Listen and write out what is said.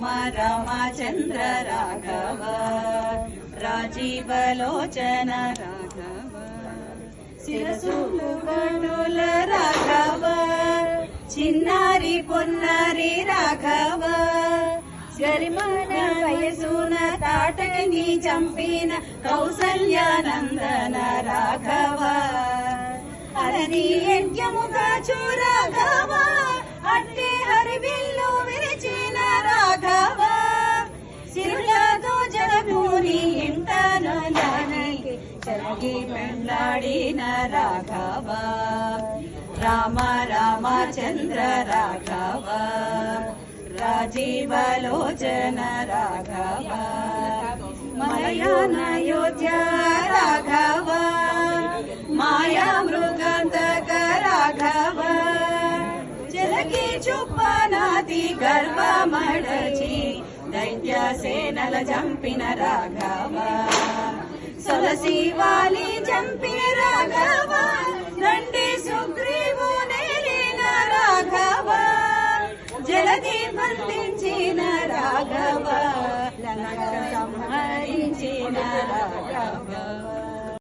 రామ రామచంద్ర రాఘవ రాజీవలోచన రాఘవ శిరసులు కనుల రాఘవ చిన్నారి పొన్నారి రాఘవ గరిమన వయసున తాటకిని చంపిన కౌసల్యానందన రాఘవ అరణి యజ్ఞముగా చూరాఘవ అట్టే హరివిల్లు విరిచిన రాఘవ సిరులతో జగమూని ఇంటను జానకి చలగి పెండ్లాడిన రాఘవ రామ రామచంద్ర రాఘవ రాజీవలోచన రాఘవ మలయానయోధ్య రాఘవ మాయా మృగాంతక రాఘవ జలకి చుప్పనాతి గర్భమడచి దైత్య సేనల చంపిన రాఘవ సొలసి వాలి చంపిన రాఘవ దండి సుగ్రీవు నేలిన రాఘవ జలది బంధించిన రాఘవ లంక సంహరించిన రాఘవ